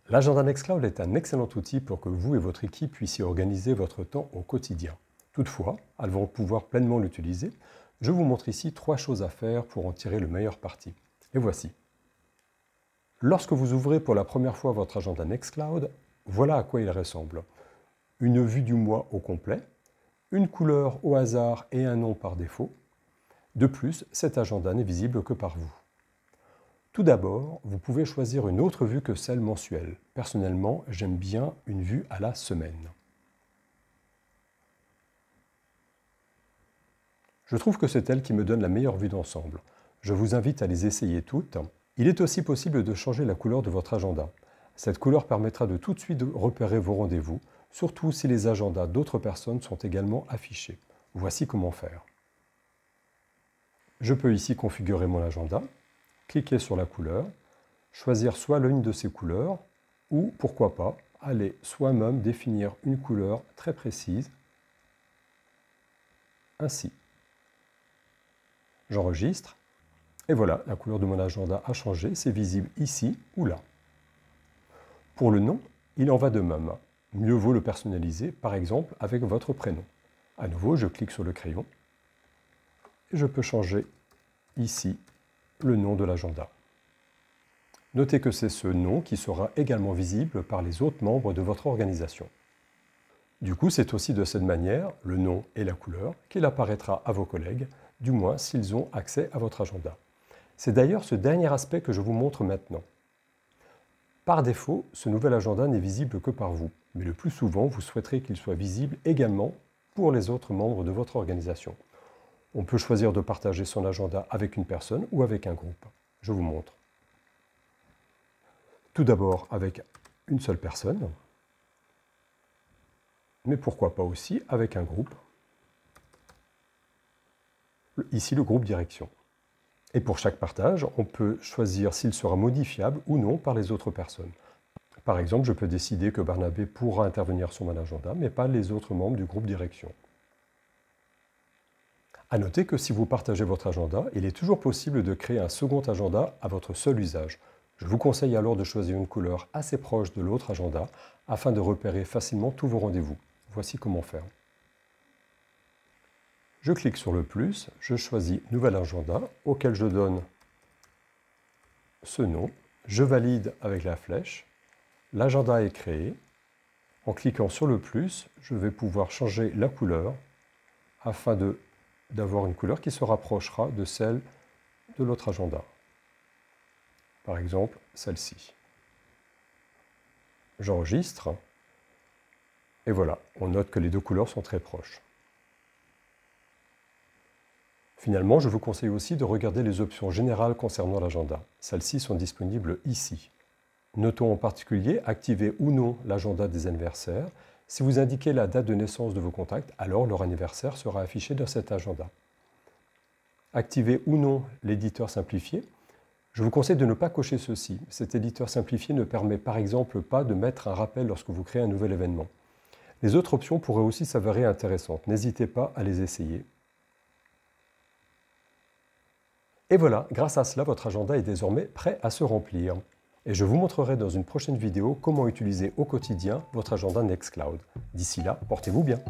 L'agenda Nextcloud est un excellent outil pour que vous et votre équipe puissiez organiser votre temps au quotidien. Toutefois, avant de pouvoir pleinement l'utiliser, je vous montre ici 3 choses à faire pour en tirer le meilleur parti. Et voici. Lorsque vous ouvrez pour la première fois votre agenda Nextcloud, voilà à quoi il ressemble. Une vue du mois au complet, une couleur au hasard et un nom par défaut. De plus, cet agenda n'est visible que par vous. Tout d'abord, vous pouvez choisir une autre vue que celle mensuelle. Personnellement, j'aime bien une vue à la semaine. Je trouve que c'est elle qui me donne la meilleure vue d'ensemble. Je vous invite à les essayer toutes. Il est aussi possible de changer la couleur de votre agenda. Cette couleur permettra de tout de suite repérer vos rendez-vous, surtout si les agendas d'autres personnes sont également affichés. Voici comment faire. Je peux ici configurer mon agenda. Cliquez sur la couleur, choisir soit l'une de ces couleurs, ou, pourquoi pas, aller soi-même définir une couleur très précise, ainsi. J'enregistre, et voilà, la couleur de mon agenda a changé, c'est visible ici ou là. Pour le nom, il en va de même. Mieux vaut le personnaliser, par exemple, avec votre prénom. À nouveau, je clique sur le crayon, et je peux changer ici le nom de l'agenda. Notez que c'est ce nom qui sera également visible par les autres membres de votre organisation. Du coup, c'est aussi de cette manière, le nom et la couleur, qu'il apparaîtra à vos collègues, du moins s'ils ont accès à votre agenda. C'est d'ailleurs ce dernier aspect que je vous montre maintenant. Par défaut, ce nouvel agenda n'est visible que par vous, mais le plus souvent, vous souhaiterez qu'il soit visible également pour les autres membres de votre organisation. On peut choisir de partager son agenda avec une personne ou avec un groupe. Je vous montre. Tout d'abord avec une seule personne, mais pourquoi pas aussi avec un groupe. Ici, le groupe direction. Et pour chaque partage, on peut choisir s'il sera modifiable ou non par les autres personnes. Par exemple, je peux décider que Barnabé pourra intervenir sur mon agenda, mais pas les autres membres du groupe direction. À noter que si vous partagez votre agenda, il est toujours possible de créer un second agenda à votre seul usage. Je vous conseille alors de choisir une couleur assez proche de l'autre agenda afin de repérer facilement tous vos rendez-vous. Voici comment faire. Je clique sur le plus, je choisis Nouvel agenda auquel je donne ce nom. Je valide avec la flèche. L'agenda est créé. En cliquant sur le plus, je vais pouvoir changer la couleur afin d'avoir une couleur qui se rapprochera de celle de l'autre agenda. Par exemple, celle-ci. J'enregistre, et voilà, on note que les deux couleurs sont très proches. Finalement, je vous conseille aussi de regarder les options générales concernant l'agenda. Celles-ci sont disponibles ici. Notons en particulier activer ou non l'agenda des anniversaires. Si vous indiquez la date de naissance de vos contacts, alors leur anniversaire sera affiché dans cet agenda. Activer ou non l'éditeur simplifié. Je vous conseille de ne pas cocher ceci. Cet éditeur simplifié ne permet par exemple pas de mettre un rappel lorsque vous créez un nouvel événement. Les autres options pourraient aussi s'avérer intéressantes. N'hésitez pas à les essayer. Et voilà, grâce à cela, votre agenda est désormais prêt à se remplir. Et je vous montrerai dans une prochaine vidéo comment utiliser au quotidien votre agenda Nextcloud. D'ici là, portez-vous bien.